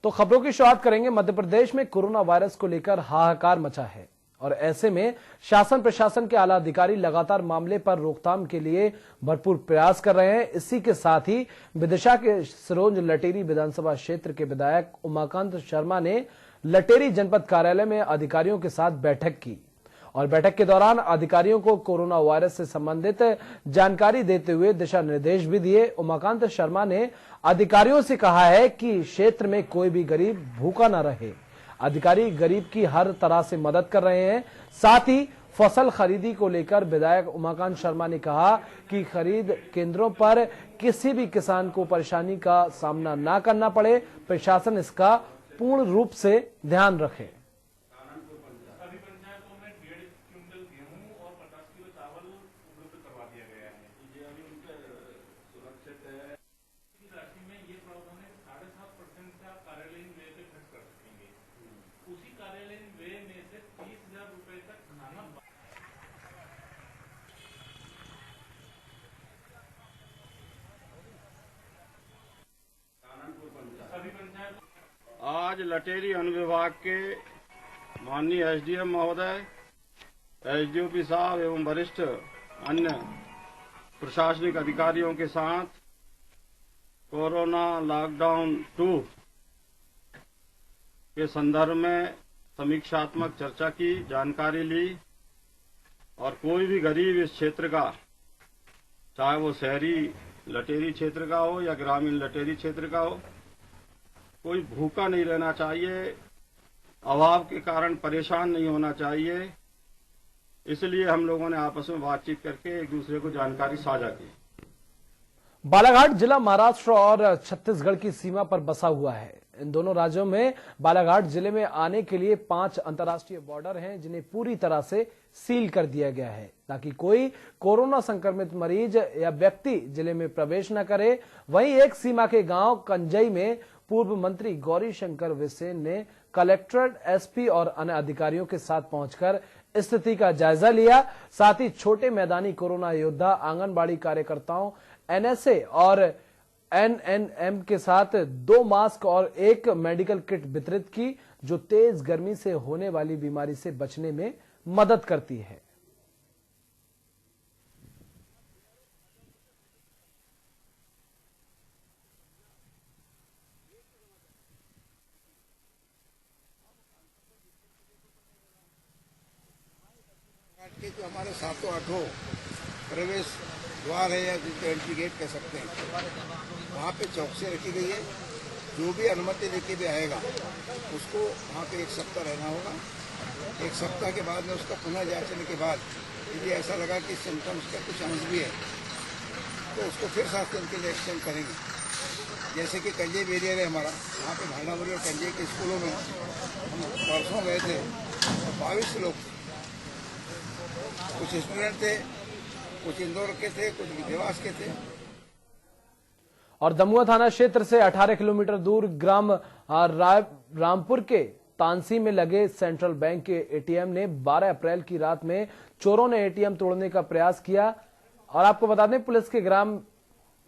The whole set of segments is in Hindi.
तो खबरों की शुरुआत करेंगे। मध्य प्रदेश में कोरोना वायरस को लेकर हाहाकार मचा है और ऐसे में शासन प्रशासन के आला अधिकारी लगातार मामले पर रोकथाम के लिए भरपूर प्रयास कर रहे हैं। इसी के साथ ही विदिशा के सिरोंज लटेरी विधानसभा क्षेत्र के विधायक उमाकांत शर्मा ने लटेरी जनपद कार्यालय में अधिकारियों के साथ बैठक की और बैठक के दौरान अधिकारियों को कोरोना वायरस से संबंधित जानकारी देते हुए दिशा निर्देश भी दिए। उमाकांत शर्मा ने अधिकारियों से कहा है कि क्षेत्र में कोई भी गरीब भूखा न रहे। अधिकारी गरीब की हर तरह से मदद कर रहे हैं। साथ ही फसल खरीदी को लेकर विधायक उमाकांत शर्मा ने कहा कि खरीद केंद्रों पर किसी भी किसान को परेशानी का सामना न करना पड़े। प्रशासन इसका पूर्ण रूप से ध्यान रखे। आज लटेरी अनुविभाग के माननीय एसडीएम महोदय, एसडीओपी साहब एवं वरिष्ठ अन्य प्रशासनिक अधिकारियों के साथ कोरोना लॉकडाउन 2 के संदर्भ में समीक्षात्मक चर्चा की, जानकारी ली और कोई भी गरीब इस क्षेत्र का, चाहे वो शहरी लटेरी क्षेत्र का हो या ग्रामीण लटेरी क्षेत्र का हो, कोई भूखा नहीं रहना चाहिए, अभाव के कारण परेशान नहीं होना चाहिए। इसलिए हम लोगों ने आपस में बातचीत करके एक दूसरे को जानकारी साझा की। बालाघाट जिला महाराष्ट्र और छत्तीसगढ़ की सीमा पर बसा हुआ है। इन दोनों राज्यों में बालाघाट जिले में आने के लिए 5 अंतर्राष्ट्रीय बॉर्डर हैं, जिन्हें पूरी तरह से सील कर दिया गया है ताकि कोई कोरोना संक्रमित मरीज या व्यक्ति जिले में प्रवेश न करे। वहीं एक सीमा के गांव कंजई में पूर्व मंत्री गौरी शंकर बिसेन ने कलेक्ट्रेट, एसपी और अन्य अधिकारियों के साथ पहुंचकर स्थिति का जायजा लिया। साथ ही छोटे मैदानी कोरोना योद्धा, आंगनबाड़ी कार्यकर्ताओं, एनएसए और एनएनएम के साथ 2 मास्क और 1 मेडिकल किट वितरित की, जो तेज गर्मी से होने वाली बीमारी से बचने में मदद करती है। के जो हमारे 7-8 प्रवेश द्वार है या जिसको एंट्री गेट कह सकते हैं, वहाँ पे चौकसी रखी गई है। जो भी अनुमति लेके भी आएगा उसको वहाँ पे 1 सप्ताह रहना होगा। 1 सप्ताह के बाद में उसका पुनः जांचने के बाद यदि ऐसा लगा कि सिम्टम्स का कुछ अंश भी है तो उसको फिर 7 दिन के लिए एक्सटेंड करेंगे। जैसे कि कंजई एरिया है हमारा, वहाँ पे भांडामुरी और कंजई के स्कूलों में हम परसों गए थे और 22 लोग, कुछ स्टूडेंट थे, कुछ इंदौर के थे, कुछ विद्यावास के थे। और दमुआ थाना क्षेत्र से 18 किलोमीटर दूर ग्राम रामपुर के तानसी में लगे सेंट्रल बैंक के एटीएम ने 12 अप्रैल की रात में चोरों ने एटीएम तोड़ने का प्रयास किया। और आपको बता दें, पुलिस के ग्राम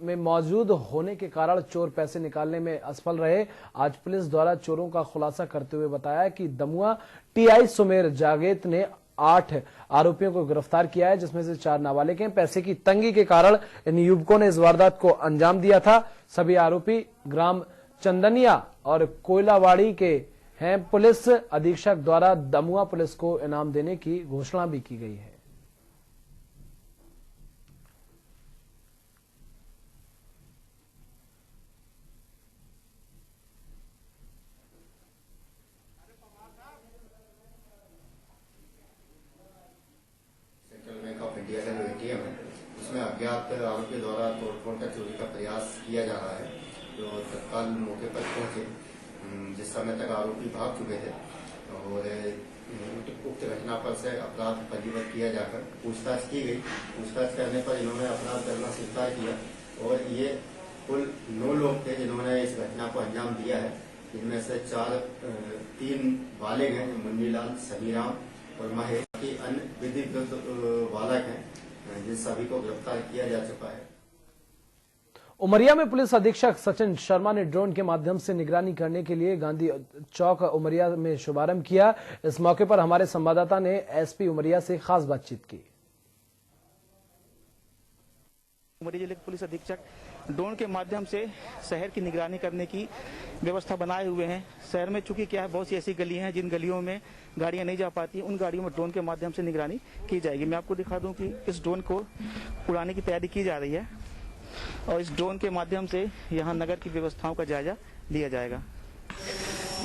में मौजूद होने के कारण चोर पैसे निकालने में असफल रहे। आज पुलिस द्वारा चोरों का खुलासा करते हुए बताया कि दमुआ टीआई सुमेर जागेत ने 8 आरोपियों को गिरफ्तार किया है, जिसमें से 4 नाबालिग हैं। पैसे की तंगी के कारण इन युवकों ने इस वारदात को अंजाम दिया था। सभी आरोपी ग्राम चंदनिया और कोयलावाड़ी के हैं। पुलिस अधीक्षक द्वारा दमुआ पुलिस को इनाम देने की घोषणा भी की गई है। उसमें अज्ञात आरोपियों द्वारा तोड़फोड़ का चोरी का प्रयास किया जा रहा है। जो तत्काल मौके पर पहुंचे, जिस समय तक आरोपी भाग चुके थे और उक्त घटना पर से अपराध पंजीबद्ध किया जाकर पूछताछ की गई। पूछताछ करने पर इन्होंने अपराध करना स्वीकार किया और ये कुल 9 लोग थे जिन्होंने इस घटना को अंजाम दिया है। इनमें से 3 बालिग हैं, मुन्नीलाल, समीराम और महेश की अन्य विधिवत बालक हैं, जिन सभी को गिरफ्तार किया जा चुका है। उमरिया में पुलिस अधीक्षक सचिन शर्मा ने ड्रोन के माध्यम से निगरानी करने के लिए गांधी चौक उमरिया में शुभारंभ किया। इस मौके पर हमारे संवाददाता ने एसपी उमरिया से खास बातचीत की। उमरिया जिले के पुलिस अधीक्षक ड्रोन के माध्यम से शहर की निगरानी करने की व्यवस्था बनाए हुए हैं। शहर में चूंकि क्या है, बहुत सी ऐसी गलियां हैं जिन गलियों में गाड़ियां नहीं जा पाती, उन गाड़ियों में ड्रोन के माध्यम से निगरानी की जाएगी। मैं आपको दिखा दूं कि इस ड्रोन को उड़ाने की तैयारी की जा रही है और इस ड्रोन के माध्यम से यहाँ नगर की व्यवस्थाओं का जायजा लिया जाएगा।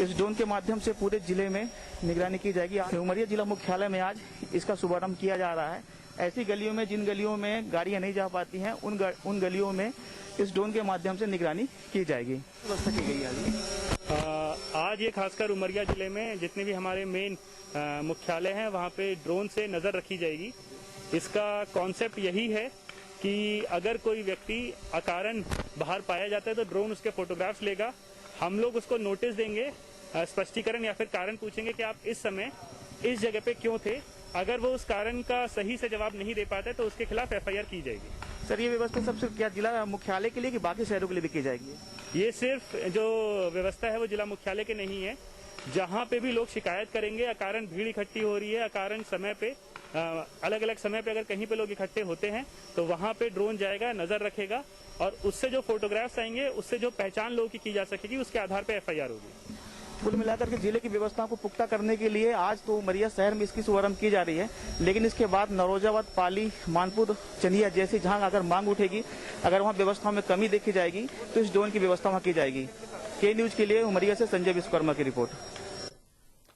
इस ड्रोन के माध्यम से पूरे जिले में निगरानी की जाएगी। उमरिया जिला मुख्यालय में आज इसका शुभारंभ किया जा रहा है। ऐसी गलियों में जिन गलियों में गाड़ियां नहीं जा पाती हैं, उन गलियों में इस ड्रोन के माध्यम से निगरानी की जाएगी। व्यवस्था की गई है आज ये खासकर उमरिया जिले में जितने भी हमारे मेन मुख्यालय हैं वहाँ पे ड्रोन से नजर रखी जाएगी। इसका कॉन्सेप्ट यही है कि अगर कोई व्यक्ति अकारण बाहर पाया जाता है तो ड्रोन उसके फोटोग्राफ्स लेगा। हम लोग उसको नोटिस देंगे, स्पष्टीकरण या फिर कारण पूछेंगे कि आप इस समय इस जगह पे क्यों थे। अगर वो उस कारण का सही से जवाब नहीं दे पाते तो उसके खिलाफ एफआईआर की जाएगी। सर, ये व्यवस्था सबसे क्या जिला मुख्यालय के लिए कि बाकी शहरों के लिए भी की जाएगी? ये सिर्फ जो व्यवस्था है वो जिला मुख्यालय के नहीं है। जहाँ पे भी लोग शिकायत करेंगे अकारण भीड़ इकट्ठी हो रही है, अकारण समय पे अलग अलग समय पे अगर कहीं पे लोग इकट्ठे होते हैं तो वहाँ पे ड्रोन जाएगा, नजर रखेगा और उससे जो फोटोग्राफ्स आएंगे उससे जो पहचान लोगों की जा सकेगी उसके आधार पे एफआईआर होगी। कुल मिलाकर के जिले की व्यवस्थाओं को पुख्ता करने के लिए आज तो उमरिया शहर में इसकी शुभारंभ की जा रही है, लेकिन इसके बाद नरोजाबाद, पाली, मानपुर, चनिया जैसी जहां अगर मांग उठेगी, अगर वहां व्यवस्थाओं में कमी देखी जाएगी तो इस ड्रोन की व्यवस्था वहां की जाएगी। के न्यूज के लिए उमरिया से संजय विश्वकर्मा की रिपोर्ट।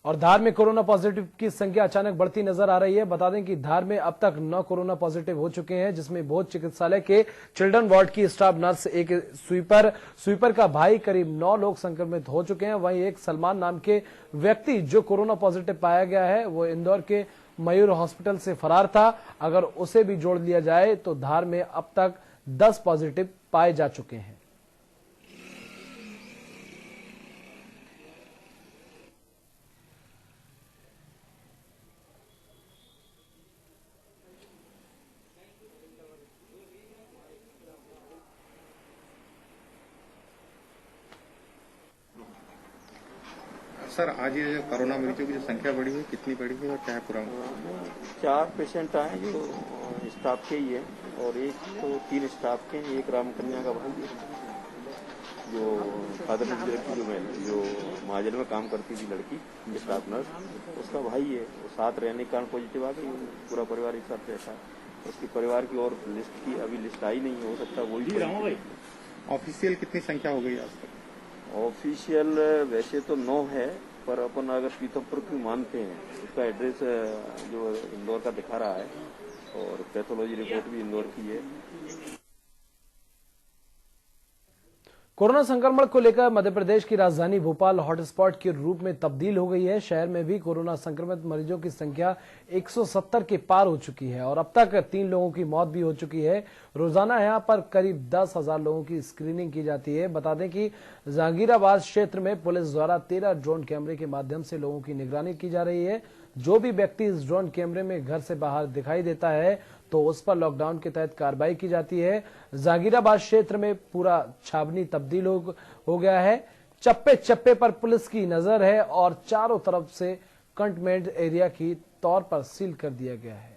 और धार में कोरोना पॉजिटिव की संख्या अचानक बढ़ती नजर आ रही है। बता दें कि धार में अब तक 9 कोरोना पॉजिटिव हो चुके हैं, जिसमें भोज चिकित्सालय के चिल्ड्रन वार्ड की स्टाफ नर्स, एक स्वीपर का भाई, करीब 9 लोग संक्रमित हो चुके हैं। वहीं एक सलमान नाम के व्यक्ति जो कोरोना पॉजिटिव पाया गया है वो इंदौर के मयूर हॉस्पिटल से फरार था। अगर उसे भी जोड़ लिया जाए तो धार में अब तक 10 पॉजिटिव पाए जा चुके हैं। सर, आज ये जो कोरोना मरीजों की जो संख्या बढ़ी है, कितनी बढ़ी है और क्या है पूरा? 4 पेशेंट आए जो स्टाफ के ही है और एक तो 3 स्टाफ के, एक रामकन्या का भाई है जो फादर जो महाजन में काम करती थी लड़की, स्टाफ नर्स, उसका भाई है। वो साथ रहने के कारण पॉजिटिव आ गई। पूरा परिवार एक साथ रहता है। उसके परिवार की और लिस्ट की अभी लिस्ट आई नहीं, हो सकता वही। ऑफिशियल कितनी संख्या हो गई आज तक? ऑफिशियल वैसे तो 9 है, पर अपन अगर पीतमपुर की मानते हैं, उसका एड्रेस जो इंदौर का दिखा रहा है और पैथोलॉजी रिपोर्ट भी इंदौर की है। कोरोना संक्रमण को लेकर मध्य प्रदेश की राजधानी भोपाल हॉटस्पॉट के रूप में तब्दील हो गई है। शहर में भी कोरोना संक्रमित मरीजों की संख्या 170 के पार हो चुकी है और अब तक 3 लोगों की मौत भी हो चुकी है। रोजाना यहां पर करीब 10,000 लोगों की स्क्रीनिंग की जाती है। बता दें कि जहांगीराबाद क्षेत्र में पुलिस द्वारा 13 ड्रोन कैमरे के माध्यम से लोगों की निगरानी की जा रही है। जो भी व्यक्ति इस ड्रोन कैमरे में घर से बाहर दिखाई देता है तो उस पर लॉकडाउन के तहत कार्रवाई की जाती है। जहांगीराबाद क्षेत्र में पूरा छावनी तब्दील हो गया है। चप्पे चप्पे पर पुलिस की नजर है और चारों तरफ से कंटेनमेंट एरिया की तौर पर सील कर दिया गया है।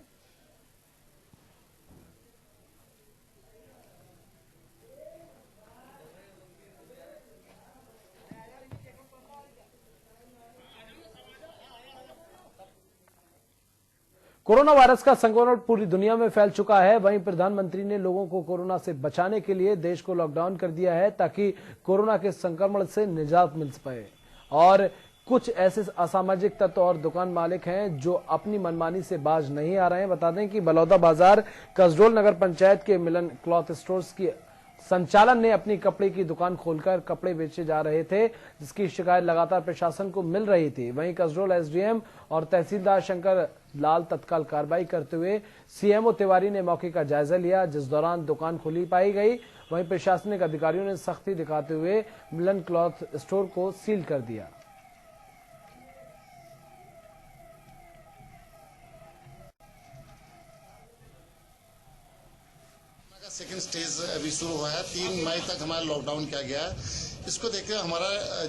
कोरोना वायरस का संक्रमण पूरी दुनिया में फैल चुका है। वहीं प्रधानमंत्री ने लोगों को कोरोना से बचाने के लिए देश को लॉकडाउन कर दिया है ताकि कोरोना के संक्रमण से निजात मिल पाए। और कुछ ऐसे असामाजिक तत्व और दुकान मालिक हैं जो अपनी मनमानी से बाज नहीं आ रहे हैं। बता दें कि बलौदा बाजार कसडोल नगर पंचायत के मिलन क्लॉथ स्टोर्स की संचालन ने अपनी कपड़े की दुकान खोलकर कपड़े बेचे जा रहे थे, जिसकी शिकायत लगातार प्रशासन को मिल रही थी। वहीं कसडोल एसडीएम और तहसीलदार शंकर लाल तत्काल कार्रवाई करते हुए सीएमओ तिवारी ने मौके का जायजा लिया, जिस दौरान दुकान खुली पाई गई। वहीं प्रशासनिक अधिकारियों ने सख्ती दिखाते हुए मिलन क्लॉथ स्टोर को सील कर दिया। सेकंड स्टेज अभी शुरू हुआ है। 3 मई तक हमारा लॉकडाउन किया गया है। इसको देखकर हमारा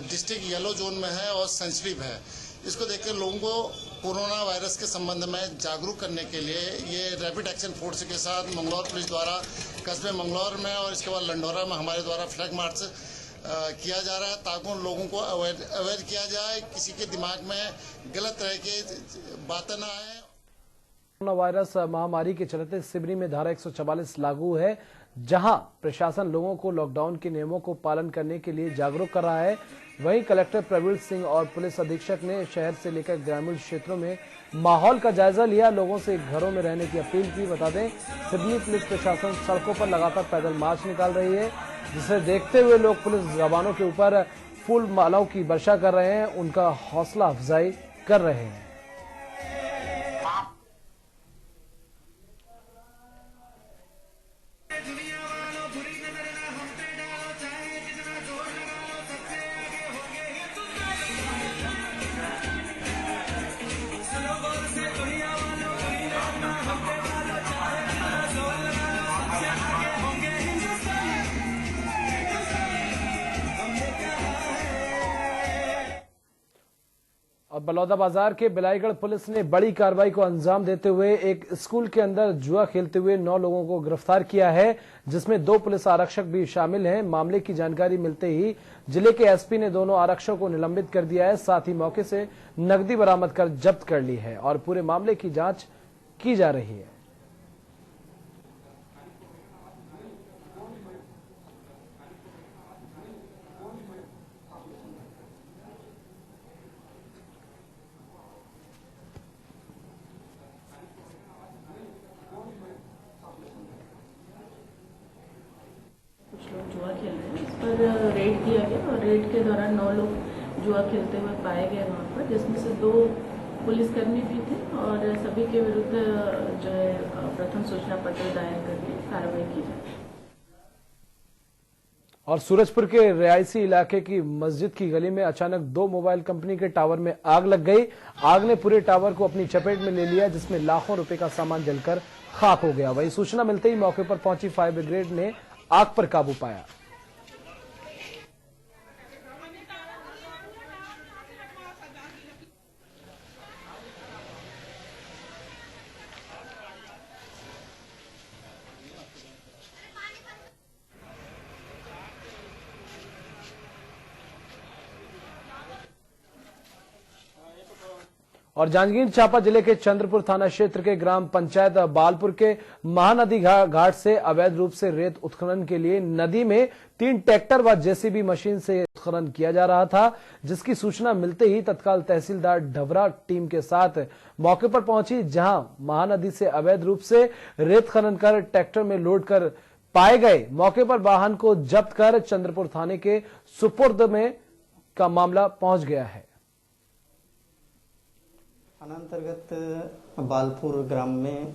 डिस्ट्रिक्ट येलो जोन में है और सेंसिटिव है। इसको देखकर लोगों को कोरोना वायरस के संबंध में जागरूक करने के लिए ये रैपिड एक्शन फोर्स के साथ मंगलौर पुलिस द्वारा कस्बे मंगलौर में और इसके बाद लंडौरा में हमारे द्वारा फ्लैग मार्च किया जा रहा है, ताकि उन लोगों को अवेयर किया जाए, किसी के दिमाग में गलत तरह की बातें ना आए। कोरोना वायरस महामारी के चलते सिवनी में धारा 144 लागू है, जहां प्रशासन लोगों को लॉकडाउन के नियमों को पालन करने के लिए जागरूक कर रहा है। वहीं कलेक्टर प्रवीण सिंह और पुलिस अधीक्षक ने शहर से लेकर ग्रामीण क्षेत्रों में माहौल का जायजा लिया, लोगों से घरों में रहने की अपील की। बता दें, सिवनी पुलिस प्रशासन सड़कों पर लगातार पैदल मार्च निकाल रही है, जिसे देखते हुए लोग पुलिस जवानों के ऊपर फूल मालाओं की वर्षा कर रहे हैं, उनका हौसला अफजाई कर रहे हैं। और बलौदाबाजार के बिलाईगढ़ पुलिस ने बड़ी कार्रवाई को अंजाम देते हुए एक स्कूल के अंदर जुआ खेलते हुए 9 लोगों को गिरफ्तार किया है, जिसमें 2 पुलिस आरक्षक भी शामिल हैं। मामले की जानकारी मिलते ही जिले के एसपी ने दोनों आरक्षकों को निलंबित कर दिया है, साथ ही मौके से नकदी बरामद कर जब्त कर ली है और पूरे मामले की जांच की जा रही है। जुआ खेल रहे हैं, इस पर रेड किया गया और रेड के दौरान 9 लोग जुआ खेलते हुए पाए गए वहाँ पर, जिसमें से 2 पुलिसकर्मी भी थे और सभी के विरुद्ध जो है प्रथम सूचना पत्र दायर करके कार्रवाई की जाए। और सूरजपुर के रिहायशी इलाके की मस्जिद की गली में अचानक 2 मोबाइल कंपनी के टावर में आग लग गई। आग ने पूरे टावर को अपनी चपेट में ले लिया, जिसमें लाखों रुपए का सामान जलकर खाक हो गया। वहीं सूचना मिलते ही मौके पर पहुंची फायर ब्रिगेड ने आग पर काबू पाया। और जांजगीर चांपा जिले के चंद्रपुर थाना क्षेत्र के ग्राम पंचायत बालपुर के महानदी घाट से अवैध रूप से रेत उत्खनन के लिए नदी में 3 ट्रैक्टर व जेसीबी मशीन से उत्खनन किया जा रहा था, जिसकी सूचना मिलते ही तत्काल तहसीलदार ढबरा टीम के साथ मौके पर पहुंची, जहां महानदी से अवैध रूप से रेत खनन कर ट्रैक्टर में लोड कर पाए गए। मौके पर वाहन को जब्त कर चंद्रपुर थाने के सुपुर्द में का मामला पहुंच गया है। थाना अंतर्गत बालपुर ग्राम में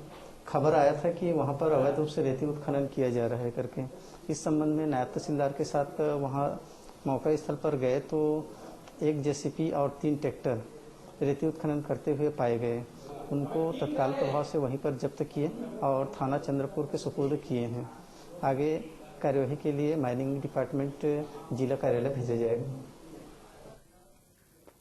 खबर आया था कि वहां पर अवैध रूप से रेती उत्खनन किया जा रहा है करके। इस संबंध में नायब तहसीलदार के साथ वहां मौका स्थल पर गए तो एक जेसीबी और 3 ट्रैक्टर रेती उत्खनन करते हुए पाए गए। उनको तत्काल प्रभाव से वहीं पर जब्त किए और थाना चंद्रपुर के सुपुर्द किए हैं। आगे कार्यवाही के लिए माइनिंग डिपार्टमेंट जिला कार्यालय भेजा जाएगा।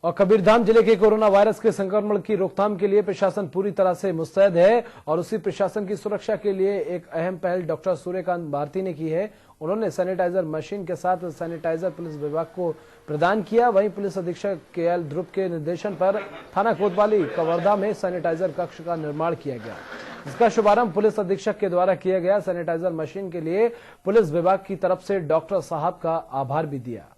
और कबीरधाम जिले के कोरोना वायरस के संक्रमण की रोकथाम के लिए प्रशासन पूरी तरह से मुस्तैद है और उसी प्रशासन की सुरक्षा के लिए एक अहम पहल डॉक्टर सूर्यकांत भारती ने की है। उन्होंने सैनिटाइजर मशीन के साथ सैनिटाइजर पुलिस विभाग को प्रदान किया। वहीं पुलिस अधीक्षक KL ध्रुव के निर्देशन पर थाना कोतवाली कवर्धा में सैनिटाइजर कक्ष का निर्माण किया गया। इसका शुभारंभ पुलिस अधीक्षक के द्वारा किया गया। सैनिटाइजर मशीन के लिए पुलिस विभाग की तरफ से डॉक्टर साहब का आभार भी दिया।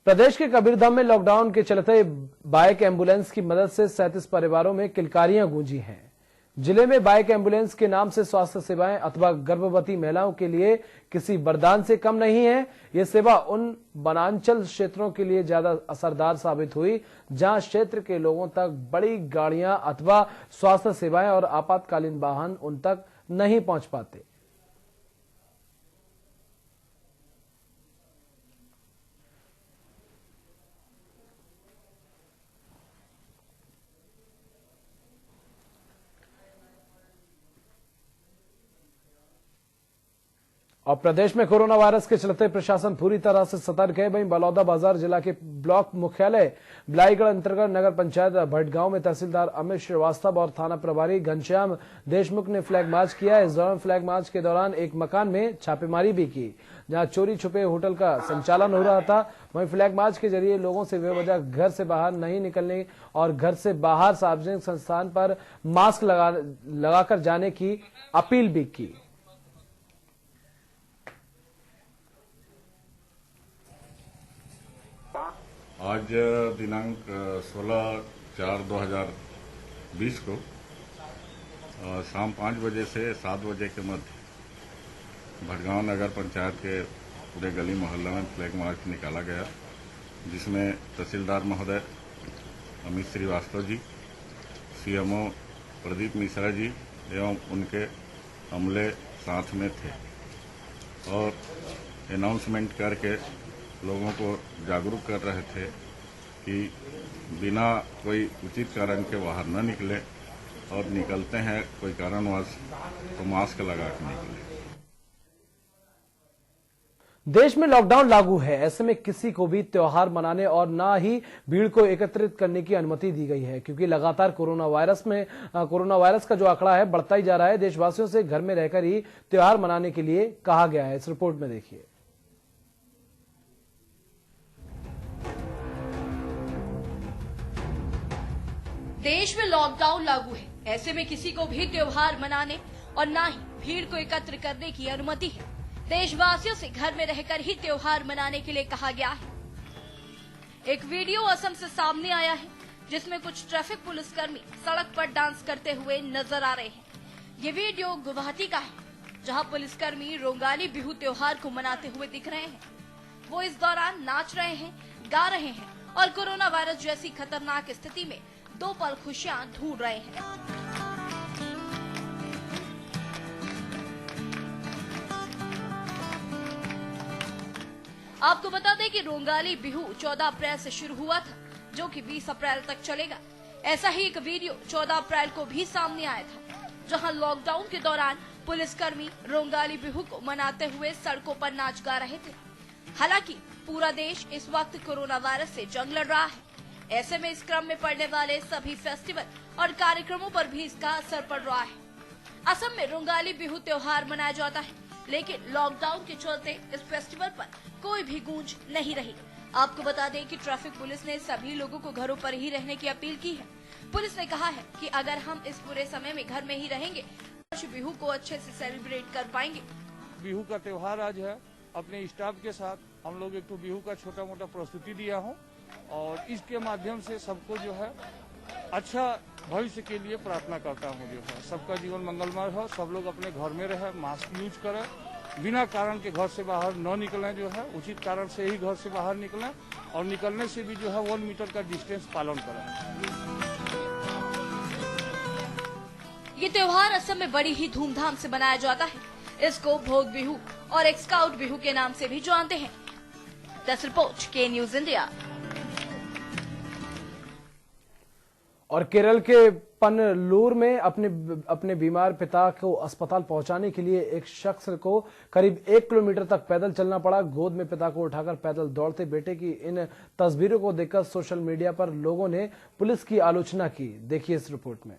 प्रदेश के कबीरधाम में लॉकडाउन के चलते बाइक एम्बुलेंस की मदद से 37 परिवारों में किलकारियां गूंजी हैं। जिले में बाइक एम्बुलेंस के नाम से स्वास्थ्य सेवाएं अथवा गर्भवती महिलाओं के लिए किसी वरदान से कम नहीं है। यह सेवा उन वनांचल क्षेत्रों के लिए ज्यादा असरदार साबित हुई, जहां क्षेत्र के लोगों तक बड़ी गाड़ियां अथवा स्वास्थ्य सेवाएं और आपातकालीन वाहन उन तक नहीं पहुंच पाते। और प्रदेश में कोरोना वायरस के चलते प्रशासन पूरी तरह से सतर्क है। वहीं बलौदाबाजार जिला के ब्लॉक मुख्यालय बिलाईगढ़ अंतर्गत नगर पंचायत भटगांव में तहसीलदार अमित श्रीवास्तव और थाना प्रभारी घनश्याम देशमुख ने फ्लैग मार्च किया। इस दौरान फ्लैग मार्च के दौरान एक मकान में छापेमारी भी की, जहां चोरी छुपे होटल का संचालन हो रहा था। वहीं फ्लैग मार्च के जरिए लोगों से बेवजह घर से बाहर नहीं निकलने और घर से बाहर सार्वजनिक संस्थान पर मास्क लगाकर जाने की अपील भी की। आज दिनांक 16/4/2020 को शाम 5 बजे से 7 बजे के मध्य भटगांव नगर पंचायत के पूरे गली मोहल्ला में फ्लैग मार्च निकाला गया, जिसमें तहसीलदार महोदय अमित श्रीवास्तव जी, सीएमओ प्रदीप मिश्रा जी एवं उनके अमले साथ में थे और अनाउंसमेंट करके लोगों को जागरूक कर रहे थे कि बिना कोई उचित कारण के बाहर न निकले और निकलते हैं कोई कारणवश तो मास्क लगा के निकले। देश में लॉकडाउन लागू है, ऐसे में किसी को भी त्योहार मनाने और ना ही भीड़ को एकत्रित करने की अनुमति दी गई है, क्योंकि लगातार कोरोना वायरस का जो आंकड़ा है बढ़ता ही जा रहा है। देशवासियों से घर में रहकर ही त्योहार मनाने के लिए कहा गया है। इस रिपोर्ट में देखिए। देश में लॉकडाउन लागू है, ऐसे में किसी को भी त्योहार मनाने और ना ही भीड़ को एकत्र करने की अनुमति है। देशवासियों से घर में रहकर ही त्योहार मनाने के लिए कहा गया है। एक वीडियो असम से सामने आया है, जिसमें कुछ ट्रैफिक पुलिसकर्मी सड़क पर डांस करते हुए नजर आ रहे हैं। ये वीडियो गुवाहाटी का है, जहां पुलिसकर्मी रोंगाली बिहू त्योहार को मनाते हुए दिख रहे हैं। वो इस दौरान नाच रहे हैं, गा रहे हैं और कोरोना वायरस जैसी खतरनाक स्थिति में दो पल खुशियां ढूंढ रहे हैं। आपको बता दें कि रोंगाली बिहू 14 अप्रैल से शुरू हुआ था, जो कि 20 अप्रैल तक चलेगा। ऐसा ही एक वीडियो 14 अप्रैल को भी सामने आया था, जहां लॉकडाउन के दौरान पुलिसकर्मी रोंगाली बिहू को मनाते हुए सड़कों पर नाच गा रहे थे। हालांकि पूरा देश इस वक्त कोरोना वायरस से जंग लड़ रहा है। ऐसे में इस क्रम में पड़ने वाले सभी फेस्टिवल और कार्यक्रमों पर भी इसका असर पड़ रहा है। असम में रोंगाली बिहू त्योहार मनाया जाता है, लेकिन लॉकडाउन के चलते इस फेस्टिवल पर कोई भी गूंज नहीं रही। आपको बता दें कि ट्रैफिक पुलिस ने सभी लोगों को घरों पर ही रहने की अपील की है। पुलिस ने कहा है कि अगर हम इस पूरे समय में घर में ही रहेंगे तो बिहू को अच्छे से सेलिब्रेट कर पाएंगे। बिहू का त्योहार आज है। अपने स्टाफ के साथ हम लोग एक तो बिहू का छोटा मोटा प्रस्तुति दिया हूँ और इसके माध्यम से सबको जो है अच्छा भविष्य के लिए प्रार्थना करता हूँ। जो है सबका जीवन मंगलमय हो, सब लोग अपने घर में रहे, मास्क यूज करें, बिना कारण के घर से बाहर न निकलें, जो है उचित कारण से ही घर से बाहर निकलें और निकलने से भी जो है 1 मीटर का डिस्टेंस पालन करें। ये त्योहार असम में बड़ी ही धूमधाम से मनाया जाता है। इसको भोग बिहू और एक स्काउट बिहू के नाम से भी जानते हैं। दस रिपोर्ट के न्यूज इंडिया। और केरल के पनलूर में अपने बीमार पिता को अस्पताल पहुंचाने के लिए एक शख्स को करीब 1 किलोमीटर तक पैदल चलना पड़ा। गोद में पिता को उठाकर पैदल दौड़ते बेटे की इन तस्वीरों को देखकर सोशल मीडिया पर लोगों ने पुलिस की आलोचना की। देखिए इस रिपोर्ट में।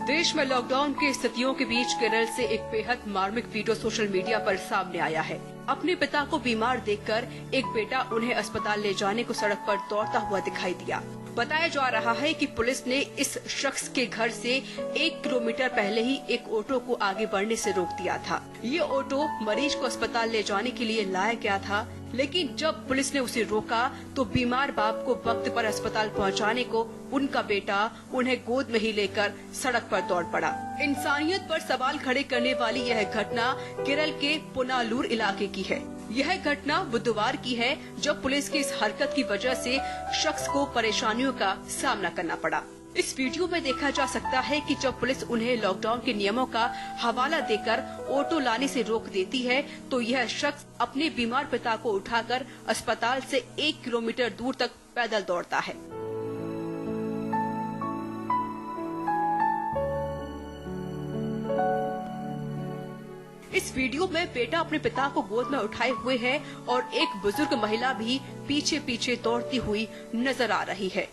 देश में लॉकडाउन की स्थितियों के बीच केरल से एक बेहद मार्मिक वीडियो सोशल मीडिया पर सामने आया है। अपने पिता को बीमार देखकर एक बेटा उन्हें अस्पताल ले जाने को सड़क पर दौड़ता हुआ दिखाई दिया। बताया जा रहा है कि पुलिस ने इस शख्स के घर से 1 किलोमीटर पहले ही एक ऑटो को आगे बढ़ने से रोक दिया था। ये ऑटो मरीज को अस्पताल ले जाने के लिए लाया गया था, लेकिन जब पुलिस ने उसे रोका तो बीमार बाप को वक्त पर अस्पताल पहुंचाने को उनका बेटा उन्हें गोद में ही लेकर सड़क पर दौड़ पड़ा। इंसानियत पर सवाल खड़े करने वाली यह घटना केरल के पुनालूर इलाके की है। यह घटना बुधवार की है, जब पुलिस की इस हरकत की वजह से शख्स को परेशानियों का सामना करना पड़ा। इस वीडियो में देखा जा सकता है कि जब पुलिस उन्हें लॉकडाउन के नियमों का हवाला देकर ऑटो लाने से रोक देती है तो यह शख्स अपने बीमार पिता को उठाकर अस्पताल से 1 किलोमीटर दूर तक पैदल दौड़ता है। इस वीडियो में बेटा अपने पिता को गोद में उठाए हुए है और एक बुजुर्ग महिला भी पीछे पीछे दौड़ती हुई नजर आ रही है।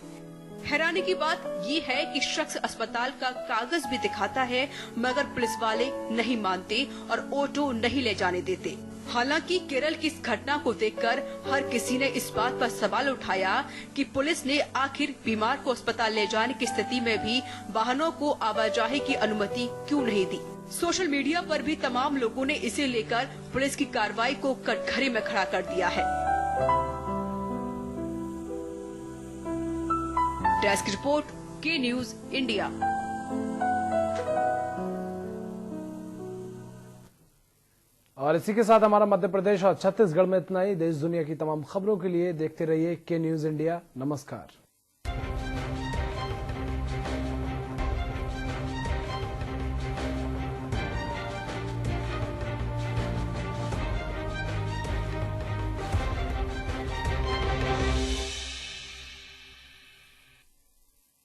हैरानी की बात ये है कि शख्स अस्पताल का कागज भी दिखाता है मगर पुलिस वाले नहीं मानते और ऑटो नहीं ले जाने देते। हालांकि केरल की इस घटना को देखकर हर किसी ने इस बात पर सवाल उठाया कि पुलिस ने आखिर बीमार को अस्पताल ले जाने की स्थिति में भी वाहनों को आवाजाही की अनुमति क्यों नहीं दी। सोशल मीडिया पर भी तमाम लोगों ने इसे लेकर पुलिस की कार्रवाई को कटघरे में खड़ा कर दिया है। डेस्क रिपोर्ट, के न्यूज इंडिया। और इसी के साथ हमारा मध्य प्रदेश और छत्तीसगढ़ में इतना ही। देश दुनिया की तमाम खबरों के लिए देखते रहिए के न्यूज इंडिया। नमस्कार।